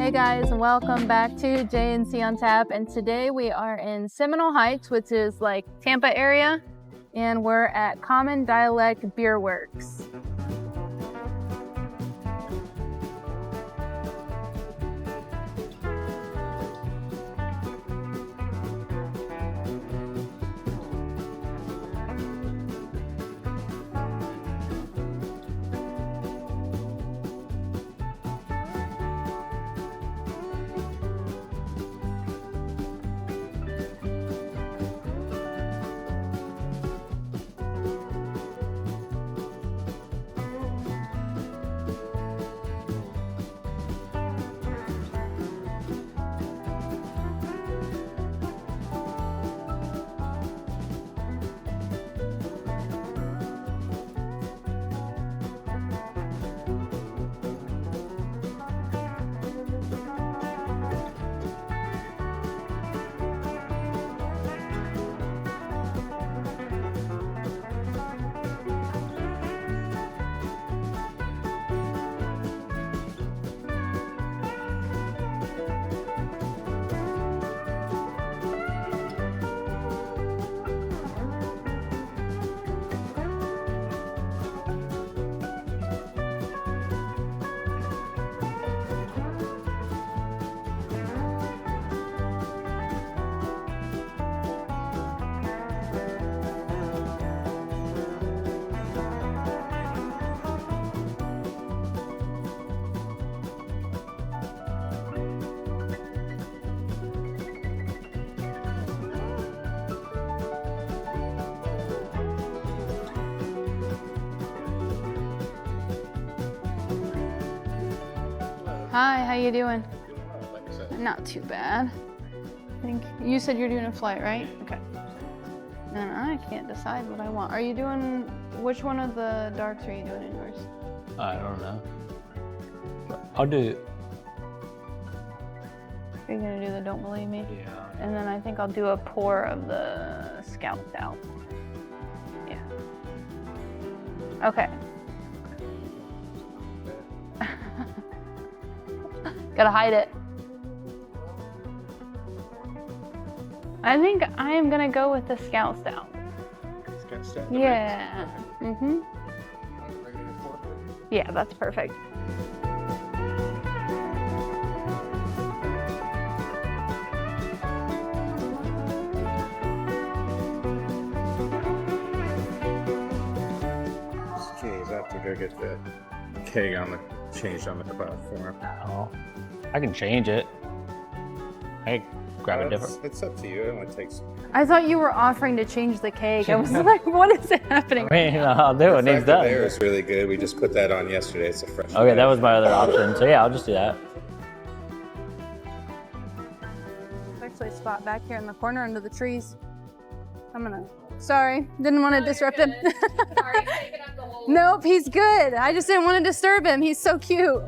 Hey guys, welcome back to J&C on Tap, and today we are in Seminal Heights, which is like Tampa area, and we're at Common Dialect Beer Works. Hi, how you doing? Like I said. Not too bad. I think you said you're doing a flight, right? Okay. And I can't decide what I want. Are you doing, which one of the darks are you doing in yours? I don't know. I'll do. Are you gonna do the Don't Believe Me? Yeah. And then I think I'll do a pour of the Scout Stout. Yeah. Okay. Gotta hide it. I think I am gonna go with the Scout Stout. Scout Stout? Yeah. Mm-hmm. Yeah, that's perfect. Jeez, I have to go get the keg changed on the platform. Oh, I can change it. I can grab a different. It's up to you. It only takes. I thought you were offering to change the cake. I was like, what is happening? I mean, I'll do it. It needs done. There is really good. We just put that on yesterday. It's a fresh. Okay, that was my other option. So yeah, I'll just do that. There's actually a spot back here in the corner under the trees. Sorry, didn't want to disrupt him. Nope, he's good. I just didn't want to disturb him. He's so cute.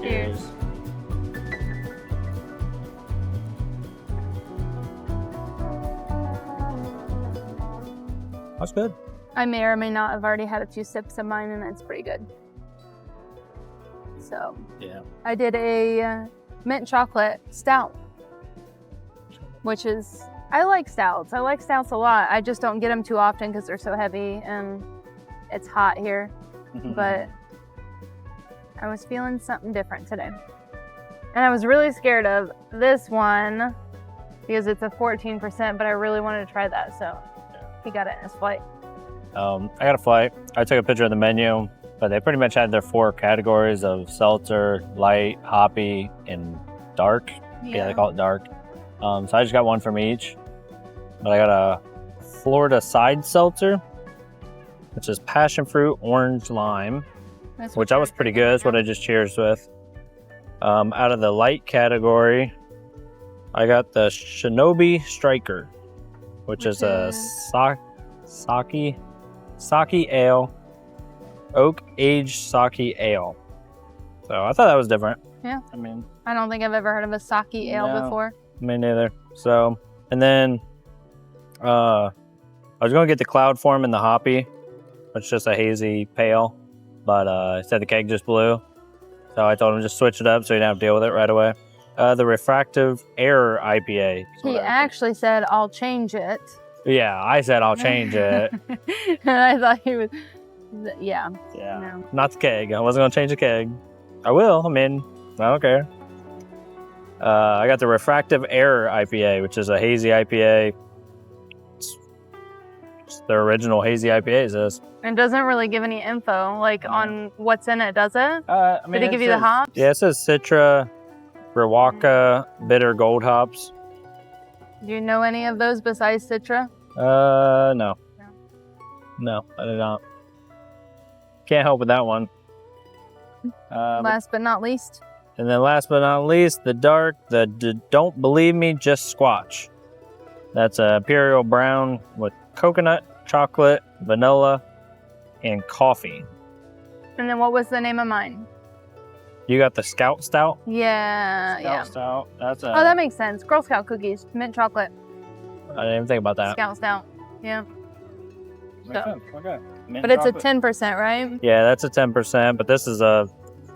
Cheers. That's good. I may or may not have already had a few sips of mine, and it's pretty good. So Yeah. I did a mint chocolate stout, which is, I like stouts. I like stouts a lot. I just don't get them too often because they're so heavy and it's hot here. But I was feeling something different today. And I was really scared of this one because it's a 14%, but I really wanted to try that. So he got it in his flight. I got a flight. I took a picture of the menu, but they pretty much had their 4 categories of seltzer, light, hoppy, and dark. Yeah, they call it dark. So I just got one from each. But I got a Florida side seltzer, which is passion fruit, orange, lime, which that was pretty good. That's what I just cheers with. Out of the light category, I got the Shinobi Striker, which is a sake ale, oak aged sake ale. So I thought that was different. Yeah. I mean, I don't think I've ever heard of a sake ale before. Me neither. So, and then I was going to get the Cloud Form and the Hoppy. It's just a hazy pale, but it said the keg just blew. So I told him just switch it up so you didn't have to deal with it right away. The Refractive Air IPA. He actually said, I'll change it. Yeah, I said I'll change it. And I thought he was, yeah. No. Not the keg. I wasn't going to change the keg. I will. I mean, I don't care. I got the Refractive Air IPA, which is a hazy IPA. It's their original hazy IPA is this. And doesn't really give any info, like on what's in it, does it? I mean, Did it give you the hops? Yeah, it says Citra, Riwaka, bitter gold hops. Do you know any of those besides Citra? No. No, I did not. Can't help with that one. Last but not least. And then last but not least, the dark, the Don't Believe Me, Just Squatch. That's a Imperial Brown with coconut, chocolate, vanilla, and coffee. And then what was the name of mine? You got the Scout Stout? Yeah, Stout. That's a... Oh, that makes sense. Girl Scout cookies, mint chocolate. I didn't even think about that. Scout Stout, yeah. Okay. But it's a 10%, right? Yeah, that's a 10%, but this is a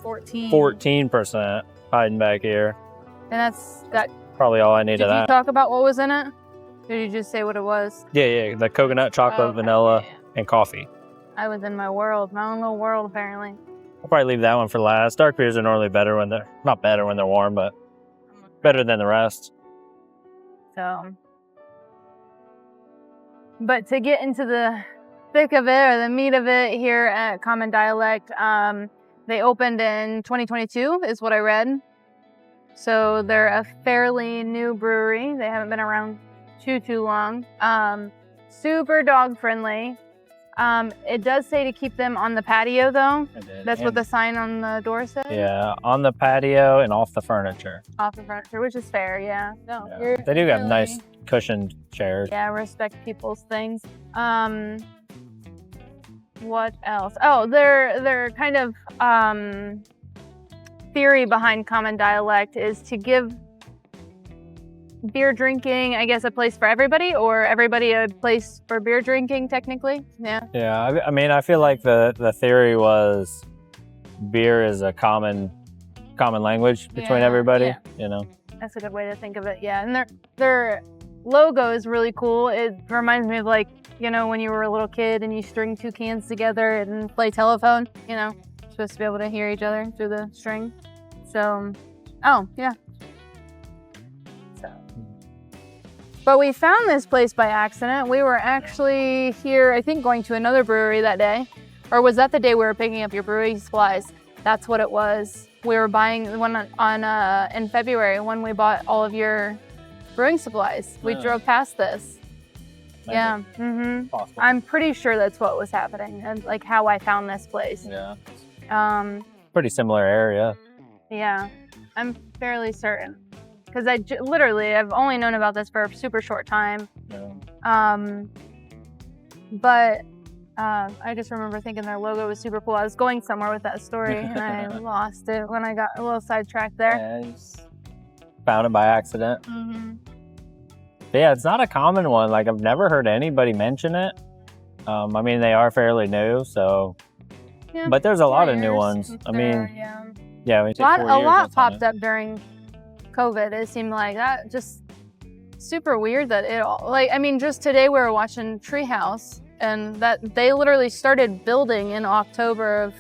14% hiding back here. And that's got... Probably all I need of that. Did you talk about what was in it? Or did you just say what it was? Yeah, the coconut, chocolate, vanilla, and coffee. I was in my world, my own little world, apparently. I'll probably leave that one for last. Dark beers are normally better when they're... Not better when they're warm, but better than the rest. So... But to get into the thick of it, or the meat of it here at Common Dialect, they opened in 2022, is what I read. So they're a fairly new brewery. They haven't been around too long. Super dog friendly. It does say to keep them on the patio though. That's what the sign on the door says. Yeah, on the patio and off the furniture. Off the furniture, which is fair, yeah. No, Yeah. They do have nice cushioned chairs. Yeah, respect people's things. What else? Oh, their kind of theory behind Common Dialect is to give beer drinking, I guess, a place for everybody, or everybody a place for beer drinking, technically. Yeah. I mean, I feel like the theory was beer is a common language between everybody. Yeah. You know. That's a good way to think of it. Yeah, and their logo is really cool. It reminds me of, like, you know, when you were a little kid and you string two cans together and play telephone. You know, you're supposed to be able to hear each other through the string. So, oh yeah. But we found this place by accident. We were actually here, I think, going to another brewery that day. Or was that the day we were picking up your brewing supplies? That's what it was. We were buying one in February when we bought all of your brewing supplies. We drove past this. Maybe. Yeah. Possible. I'm pretty sure that's what was happening, and like how I found this place. Yeah. Pretty similar area. Yeah, I'm fairly certain. Because I've only known about this for a super short time. Yeah. But I just remember thinking their logo was super cool. I was going somewhere with that story and I lost it when I got a little sidetracked there. Yeah, I just found it by accident. But yeah, it's not a common one. Like, I've never heard anybody mention it. I mean, they are fairly new, so. Yeah, but there's a lot of new ones. I mean, yeah, we take 4 years. A lot popped up during COVID. It seemed like that. Just super weird that it all, like, I mean, just today we were watching Treehouse, and that they literally started building in October of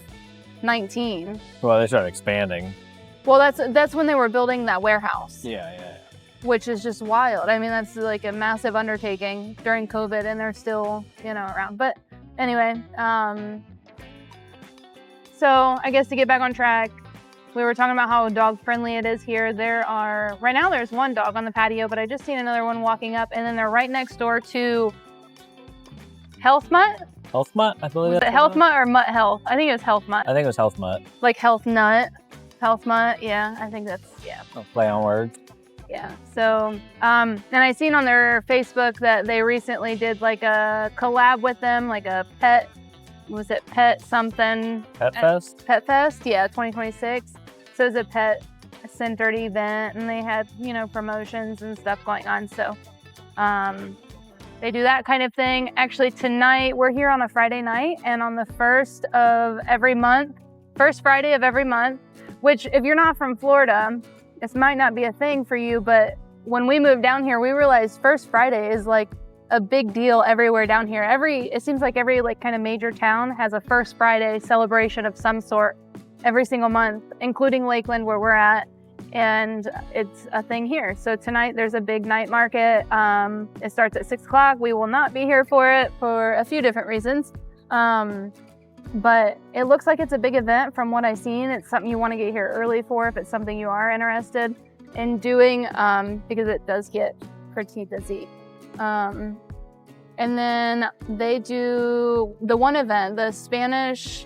19. Well, they started expanding. Well, that's when they were building that warehouse. Yeah. Which is just wild. I mean, that's like a massive undertaking during COVID, and they're still, around. But anyway, so I guess to get back on track, we were talking about how dog friendly it is here. Right now there's one dog on the patio, but I just seen another one walking up, and then they're right next door to Healthmut. Healthmut, I believe. Was it Healthmut or Mutt Health? I think it was Healthmut. I think it was Healthmut. Like Healthmut. Healthmut, yeah. I think that's, yeah. Play on words. Yeah. So, and I seen on their Facebook that they recently did like a collab with them, like a pet, was it pet something? Petfest? Petfest, yeah, 2026. So it was a pet-centered event, and they had, you know, promotions and stuff going on. So they do that kind of thing. Actually, tonight, we're here on a Friday night, and on the first Friday of every month, which if you're not from Florida, this might not be a thing for you, but when we moved down here, we realized First Friday is like a big deal everywhere down here. It seems like every like kind of major town has a First Friday celebration of some sort every single month, including Lakeland where we're at, and it's a thing here. So tonight there's a big night market. It starts at 6 o'clock. We will not be here for it for a few different reasons. But it looks like it's a big event from what I've seen. It's something you want to get here early for if it's something you are interested in doing, because it does get pretty busy. And then they do the one event, the Spanish,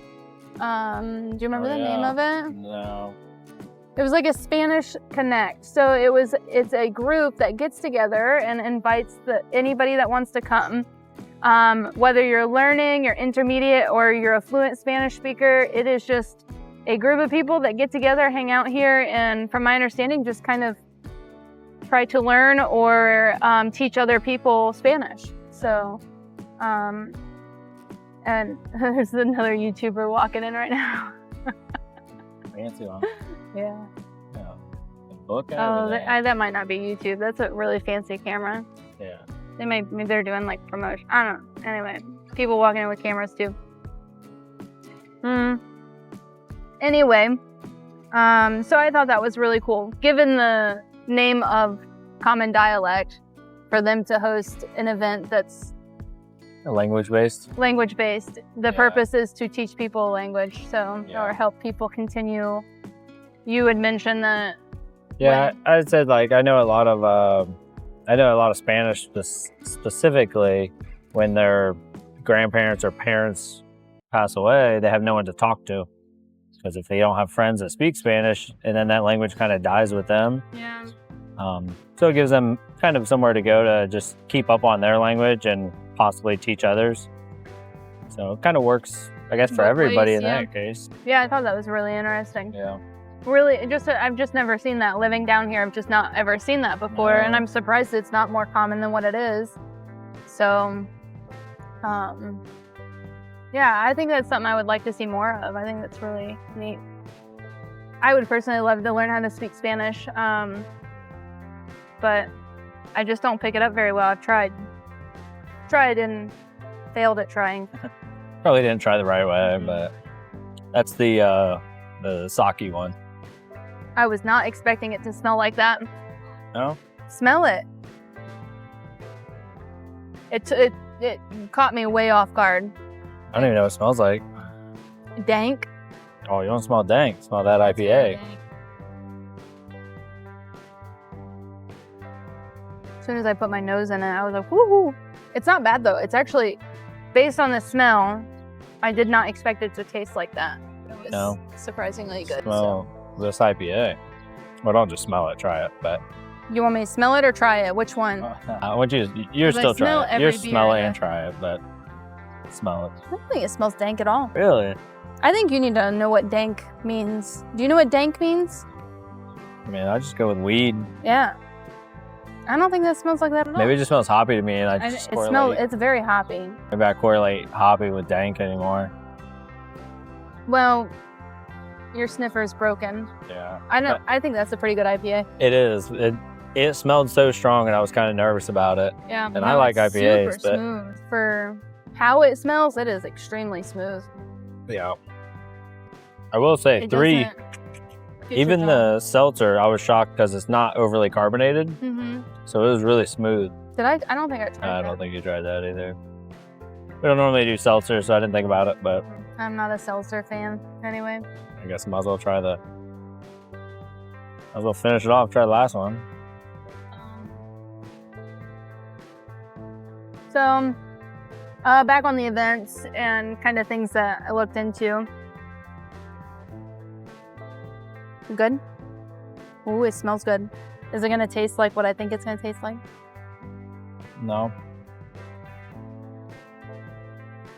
do you remember the name of it? No. It was like a Spanish Connect. So it's a group that gets together and invites anybody that wants to come. Whether you're learning, you're intermediate, or you're a fluent Spanish speaker, it is just a group of people that get together, hang out here, and from my understanding, just kind of try to learn or teach other people Spanish. So, and there's another YouTuber walking in right now. Fancy one. Yeah. Book that might not be YouTube. That's a really fancy camera. Yeah. Maybe they're doing like promotion. I don't know. Anyway, people walking in with cameras too. Anyway, so I thought that was really cool. Given the name of Common Dialect, for them to host an event that's language-based. The purpose is to teach people a language, or help people continue. You had mentioned that. Yeah, I said like I know a lot of Spanish specifically when their grandparents or parents pass away, they have no one to talk to. Because if they don't have friends that speak Spanish, and then that language kind of dies with them. Yeah. So it gives them kind of somewhere to go to just keep up on their language and possibly teach others. So it kind of works, I guess, for everybody in that case. Yeah, I thought that was really interesting. Yeah. Really, I've just never seen that. Living down here, I've just not ever seen that before, and I'm surprised it's not more common than what it is. So, yeah, I think that's something I would like to see more of. I think that's really neat. I would personally love to learn how to speak Spanish, but I just don't pick it up very well. I've tried and failed at trying. Probably didn't try the right way, but that's the sake one. I was not expecting it to smell like that. No? Smell it. It caught me way off guard. I don't even know what it smells like. Dank. Oh, you don't smell dank. Smell that IPA. As soon as I put my nose in it, I was like, woohoo. It's not bad though. It's actually, based on the smell, I did not expect it to taste like that. It was surprisingly good. Smell this IPA. Well, don't just smell it, try it. But you want me to smell it or try it? Which one? I want you. You're still trying it. You're smell it and try it, but smell it. I don't think it smells dank at all. Really? I think you need to know what dank means. Do you know what dank means? I mean, I just go with weed. Yeah. I don't think that smells like that at all. Maybe it just smells hoppy to me, and I just correlate. It's very hoppy. Maybe I correlate hoppy with dank anymore. Well, your sniffer's broken. Yeah. I think that's a pretty good IPA. It is. It smelled so strong, and I was kind of nervous about it. Yeah. And I like IPAs, super smooth. For how it smells, it is extremely smooth. Yeah. I will say even the seltzer, I was shocked because it's not overly carbonated. Mm-hmm. So it was really smooth. I don't think I tried that. I don't think you tried that either. We don't normally do seltzer, so I didn't think about it, but I'm not a seltzer fan anyway. I guess I might as well try the was gonna finish it off. Try the last one. So, back on the events and kind of things that I looked into. Good? Ooh, it smells good. Is it gonna taste like what I think it's gonna taste like? No.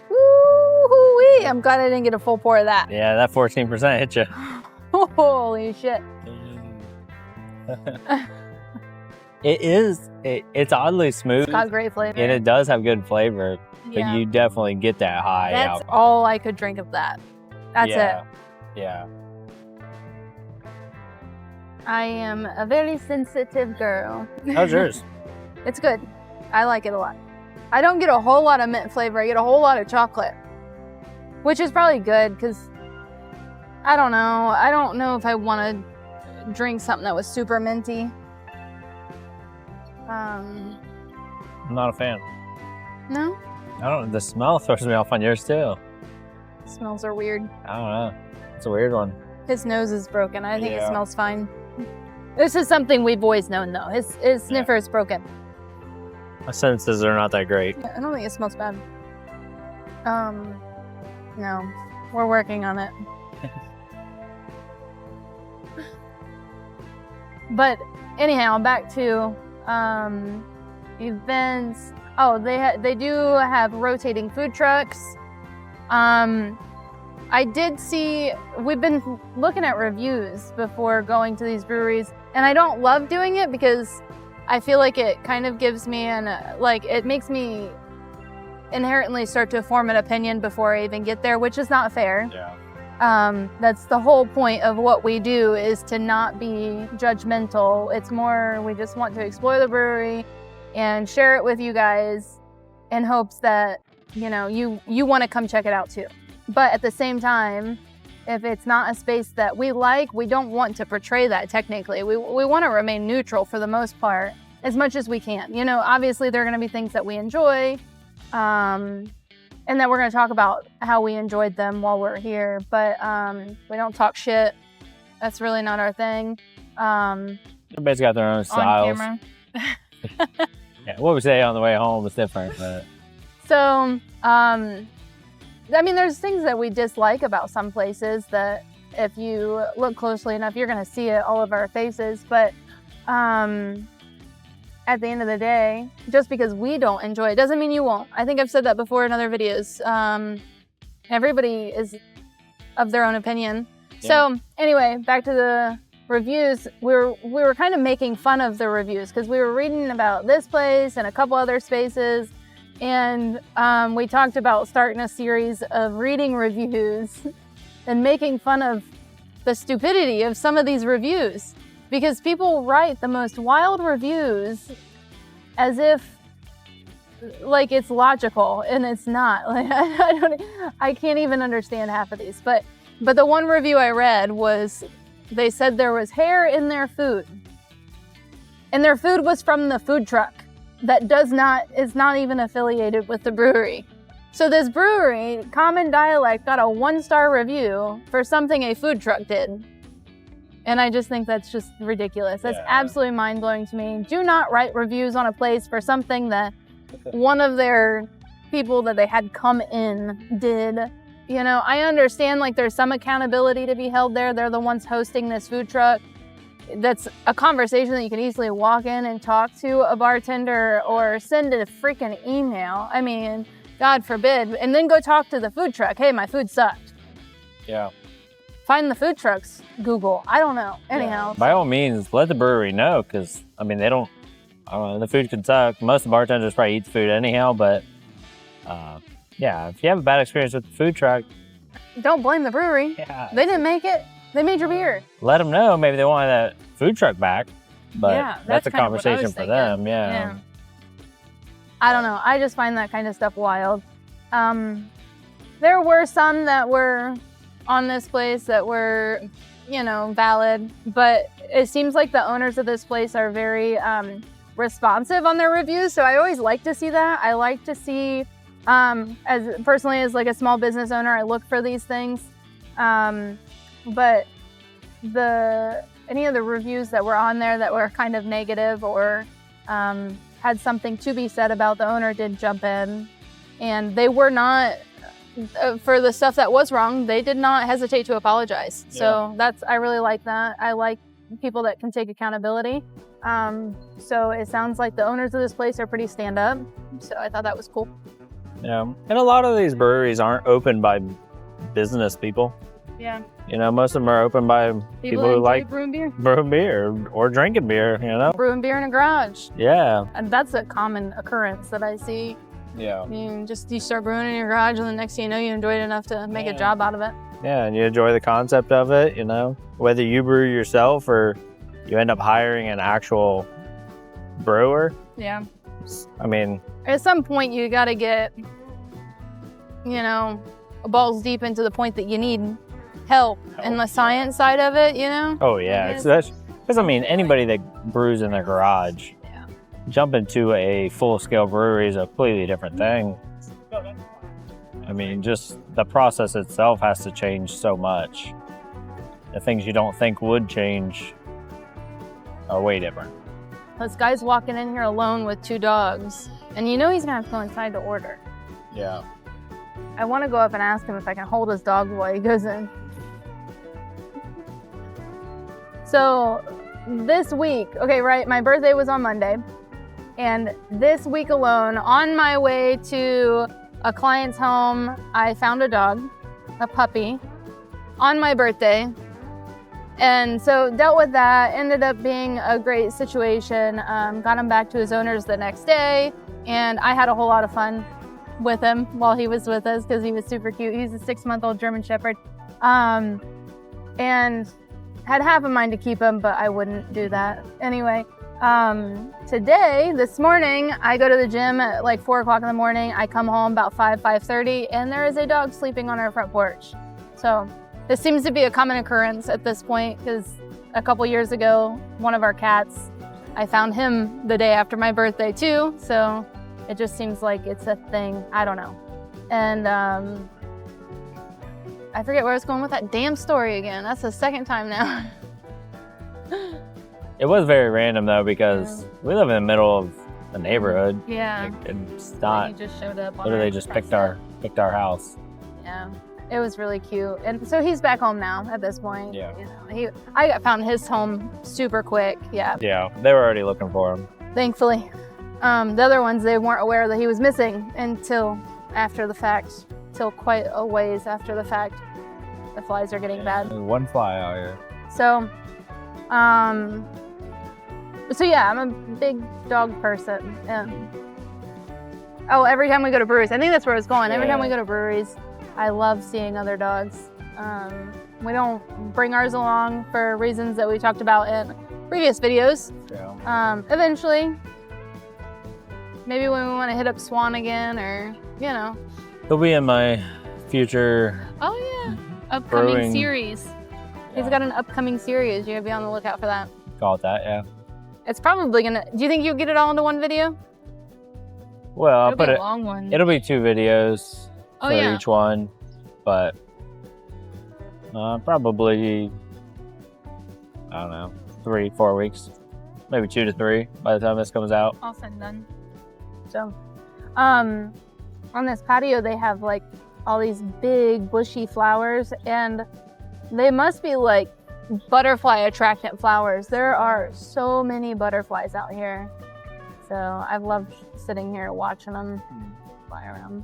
Woo-hoo-wee! I'm glad I didn't get a full pour of that. Yeah, that 14% hit you. Holy shit. It's oddly smooth. It's got great flavor. And it does have good flavor, but Yeah. you definitely get that high That's alcohol. all I could drink of that. That's it. Yeah. I am a very sensitive girl. How's yours? It's good. I like it a lot. I don't get a whole lot of mint flavor. I get a whole lot of chocolate, which is probably good because I don't know. I don't know if I want to drink something that was super minty. I'm not a fan. No? I don't. The smell throws me off on yours too. Smells are weird. I don't know. It's a weird one. His nose is broken. I think it Yeah. smells fine. This is something we've always known though. His sniffer is broken. My senses are not that great. I don't think it smells bad. No. We're working on it. But anyhow, back to events. Oh, they do have rotating food trucks. I did see, we've been looking at reviews before going to these breweries, and I don't love doing it because I feel like it kind of gives me it makes me inherently start to form an opinion before I even get there, which is not fair. Yeah. That's the whole point of what we do, is to not be judgmental. It's more, we just want to explore the brewery and share it with you guys in hopes that, you want to come check it out too. But at the same time, if it's not a space that we like, we don't want to portray that technically. We want to remain neutral for the most part, as much as we can. Obviously there are going to be things that we enjoy, and that we're going to talk about how we enjoyed them while we're here. But we don't talk shit. That's really not our thing. Everybody's got their own styles. On camera. Yeah, what we say on the way home is different, but So, there's things that we dislike about some places that if you look closely enough, you're going to see it all over our faces. But at the end of the day, just because we don't enjoy it doesn't mean you won't. I think I've said that before in other videos. Everybody is of their own opinion. Yeah. So anyway, back to the reviews. We were kind of making fun of the reviews because we were reading about this place and a couple other spaces. And we talked about starting a series of reading reviews and making fun of the stupidity of some of ththese reviews, because people write the most wild reviews as if it's logical, and it's not. I can't even understand half of these. But the one review I read was, they said there was hair in their food, and their food was from the food truck that is not even affiliated with the brewery. So this brewery, Common Dialect, got a 1-star review for something a food truck did. And I just think that's just ridiculous. That's absolutely mind-blowing to me. Do not write reviews on a place for something that one of their people that they had come in did. I understand there's some accountability to be held there. They're the ones hosting this food truck. That's a conversation that you can easily walk in and talk to a bartender or send a freaking email. God forbid. And then go talk to the food truck. Hey, my food sucked. yeah. Find the food trucks, Google. I don't know. Anyhow. By all means, let the brewery know, because they don't. I don't know. The food could suck. Most of the bartenders probably eat the food anyhow, but if you have a bad experience with the food truck, Don't blame the brewery. yeah, They didn't make it. They made your beer. let them know. Maybe they want that food truck back, but Yeah, that's a kind of what I conversation was for thinking. them. Yeah. I don't know. I just find that kind of stuff wild. There were some that were on this place that were, valid, but it seems like the owners of this place are very responsive on their reviews. So I always like to see that. I like to see, as a small business owner, I look for these things. But any of the reviews that were on there that were kind of negative or had something to be said about the owner did jump in, and they were not for the stuff that was wrong. They did not hesitate to apologize. Yeah. So I really like that. I like people that can take accountability. So it sounds like the owners of this place are pretty stand up. So I thought that was cool. Yeah, and a lot of these breweries aren't open by business people. Yeah. You know, most of them are open by people who like brewing beer or drinking beer, you know? Brewing beer in a garage. Yeah. And that's a common occurrence that I see. Yeah. You start brewing in your garage, and the next thing you know, you enjoy it enough to make a job out of it. Yeah, and you enjoy the concept of it, you know? Whether you brew yourself or you end up hiring an actual brewer. Yeah. I mean, at some point you got to get, balls deep into the point that you need help in the science side of it, you know? Oh, yeah. Because, anybody that brews in their garage, jump into a full-scale brewery is a completely different thing. I mean, just the process itself has to change so much. The things you don't think would change are way different. This guy's walking in here alone with 2 dogs, and he's gonna have to go inside to order. Yeah. I want to go up and ask him if I can hold his dog while he goes in. So this week, my birthday was on Monday, and this week alone, on my way to a client's home, I found a dog, a puppy, on my birthday. And so dealt with that, ended up being a great situation, got him back to his owners the next day, and I had a whole lot of fun with him while he was with us because he was super cute. He's a 6-month-old German Shepherd, and had half a mind to keep him, but I wouldn't do that. Anyway, this morning, I go to the gym at like 4 o'clock in the morning. I come home about 5:30, and there is a dog sleeping on our front porch. So this seems to be a common occurrence at this point because a couple years ago, one of our cats, I found him the day after my birthday too. So it just seems like it's a thing. I don't know. And I forget where I was going with that damn story again. That's the second time now. It was very random though because we live in the middle of a neighborhood. Yeah. It's not. He just showed up. Literally just picked our house. Yeah. It was really cute. And so he's back home now at this point. Yeah. I found his home super quick. Yeah. Yeah. They were already looking for him. Thankfully. The other ones, they weren't aware that he was missing until after the fact, till quite a ways after the fact. The flies are getting bad. There's one fly out here. So I'm a big dog person. Every time we go to breweries, I think that's where I was going. Every time we go to breweries, I love seeing other dogs. We don't bring ours along for reasons that we talked about in previous videos. Yeah. Eventually, maybe when we want to hit up Swan again, or He'll be in my future. Oh yeah, upcoming brewing series. He's got an upcoming series. You're gonna be on the lookout for that. Call it that, yeah. It's probably gonna. Do you think you'll get it all into one video? Well, I'll put a long one. It'll be 2 videos for each one, but probably I don't know, 3-4 weeks, maybe 2 to 3 by the time this comes out. All said and done. So, on this patio, they have like all these big bushy flowers, and they must be like butterfly attractant flowers. There are so many butterflies out here. So I've loved sitting here watching them fly around.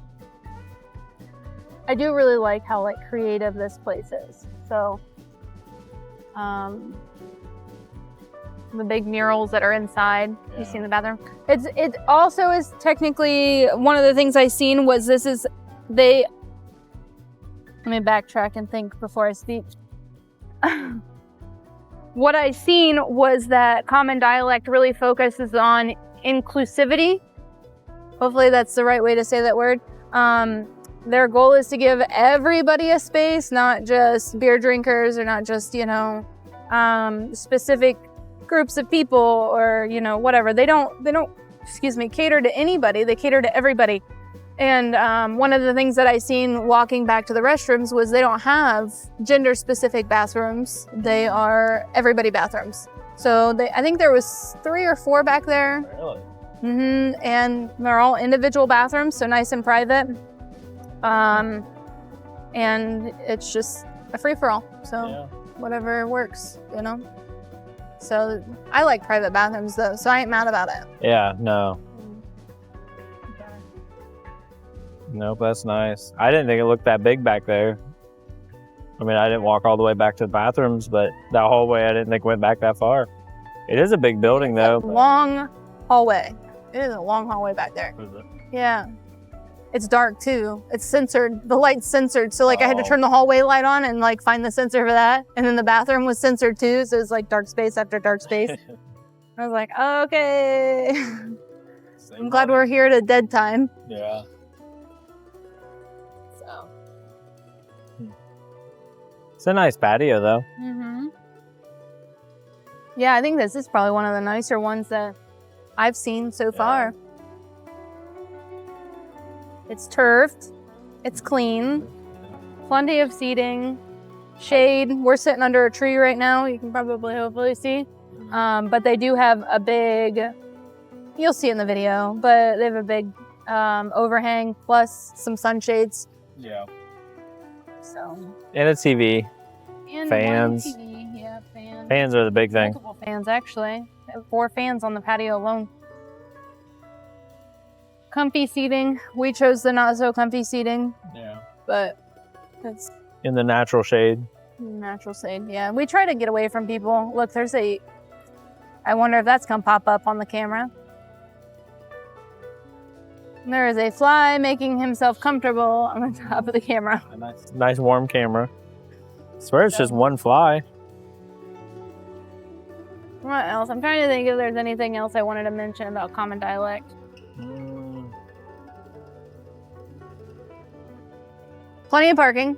I do really like how like creative this place is. So the big murals that are inside. You see in the bathroom. It also is technically one of the things I seen was let me backtrack and think before I speak. What I seen was that Common Dialect really focuses on inclusivity. Hopefully that's the right way to say that word. Their goal is to give everybody a space, not just beer drinkers or not just, specific groups of people or, whatever. They don't cater to anybody. They cater to everybody. And one of the things that I seen walking back to the restrooms was they don't have gender-specific bathrooms. They are everybody bathrooms. So I think there was 3 or 4 back there. Really? And they're all individual bathrooms, so nice and private. And it's just a free-for-all. So whatever works, you know? So I like private bathrooms though, so I ain't mad about it. Yeah, no. Nope, that's nice. I didn't think it looked that big back there. I mean, I didn't walk all the way back to the bathrooms, but that hallway I didn't think went back that far. It is a big building though. Long hallway. It is a long hallway back there. Is it? Yeah. It's dark too. It's censored. The light's censored. So like I had to turn the hallway light on and like find the sensor for that. And then the bathroom was censored too. So it's like dark space after dark space. I was like, okay. I'm glad we're here at a dead time. Yeah. So. It's a nice patio though. Yeah, I think this is probably one of the nicer ones that I've seen so far. It's turfed, it's clean, plenty of seating, shade. We're sitting under a tree right now. You can probably hopefully see. But they do have a big, you'll see in the video, but they have a big overhang plus some sunshades. Yeah. So. And a TV. And fans. one TV. Yeah, fans. Fans are the big thing. Multiple fans, actually. They have 4 fans on the patio alone. Comfy seating. We chose the not so comfy seating. Yeah. But it's In the natural shade. natural shade. Yeah. We try to get away from people. Look, there's I wonder if that's gonna pop up on the camera. There is a fly making himself comfortable on the top of the camera. A nice warm camera. I swear it's just one fly. What else? I'm trying to think if there's anything else I wanted to mention about Common Dialect. Plenty of parking.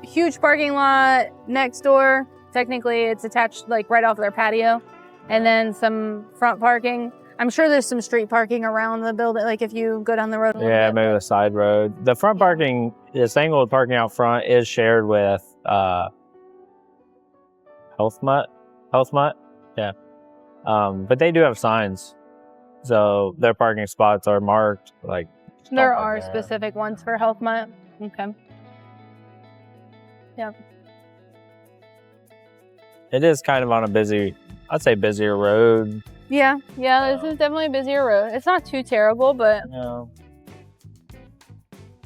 Huge parking lot next door. Technically, it's attached like right off their patio. And then some front parking. I'm sure there's some street parking around the building, like if you go down the road a little bit. Maybe the side road. The front parking, this angled parking out front is shared with Healthmut. Yeah. But they do have signs. So their parking spots are marked like. There are specific ones for Healthmut. Okay. Yeah. It is kind of on a I'd say busier road. Yeah, this is definitely a busier road. It's not too terrible, but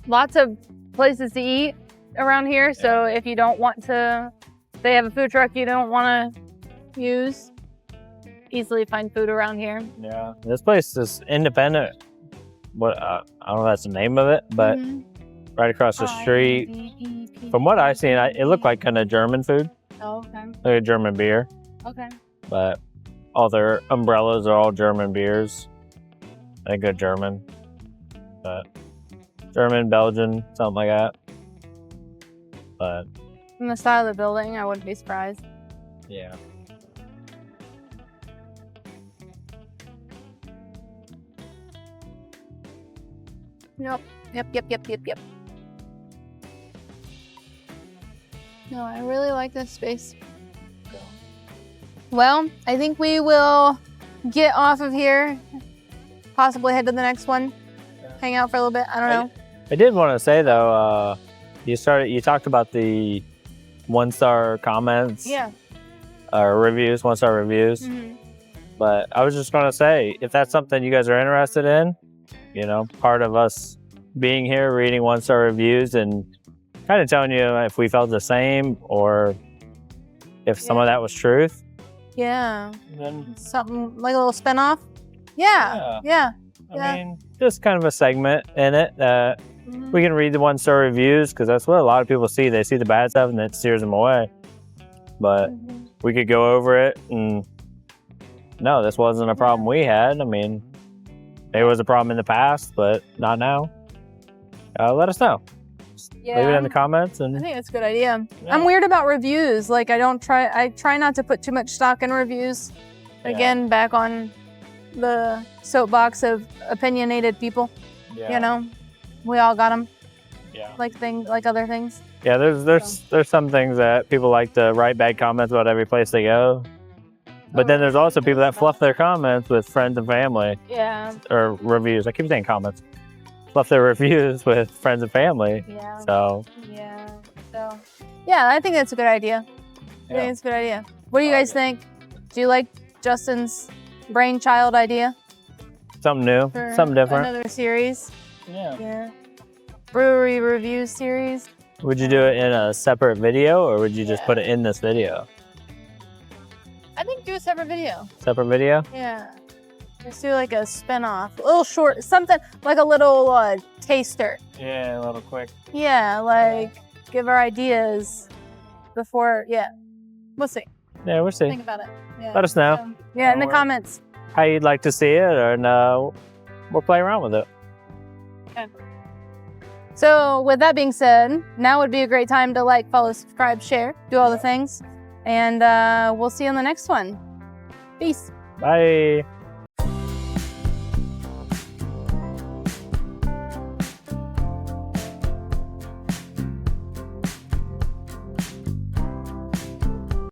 lots of places to eat around here. So if you don't want to, they have a food truck you don't want to use, easily find food around here. Yeah, this place is independent. I don't know if that's the name of it, but right across the street. From what I've seen, it looked like kind of German food. Oh, okay. Like a German beer. Okay. But all their umbrellas are all German beers. I think they're German. But German, Belgian, something like that. But From the style of the building, I wouldn't be surprised. yeah. Yep. No, I really like this space. Well, I think we will get off of here, possibly head to the next one, hang out for a little bit. I don't know. I did want to say though, you talked about the 1-star comments. Yeah. Or reviews, 1-star reviews. But I was just going to say, if that's something you guys are interested in, part of us being here, reading 1-star reviews and kind of telling you if we felt the same or if some of that was truth. Yeah. Then something like a little spinoff. Yeah. I mean, just kind of a segment in it that we can read the 1-star reviews because that's what a lot of people see. They see the bad stuff and it steers them away. But we could go over it and no, this wasn't a problem we had. I mean, it was a problem in the past, but not now. Let us know. Yeah. Leave it in the comments. And I think that's a good idea. Yeah. I'm weird about reviews. Like I try not to put too much stock in reviews. Again, back on the soapbox of opinionated people. You know, we all got them. Yeah. Like other things. Yeah, there's some things that people like to write bad comments about every place they go. But then there's also people that fluff their comments with friends and family. Yeah. Or reviews. I keep saying comments. Fluff their reviews with friends and family. Yeah. So. Yeah. So. Yeah, I think that's a good idea. I think it's a good idea. What do you guys think? Do you like Justin's brainchild idea? Something new. Something different. Another series. Yeah. Yeah. Brewery review series. Would you do it in a separate video or would you just put it in this video? I think do a separate video. Separate video? Yeah. Just do like a spin-off. A little short, something like a little taster. Yeah, a little quick. Yeah, like give our ideas before, we'll see. Yeah, we'll see. Think about it. Yeah. Let us know. In the comments. How you'd like to see it, and we'll play around with it. Okay. So with that being said, now would be a great time to like, follow, subscribe, share, do all the things. And we'll see you on the next one. Peace. Bye.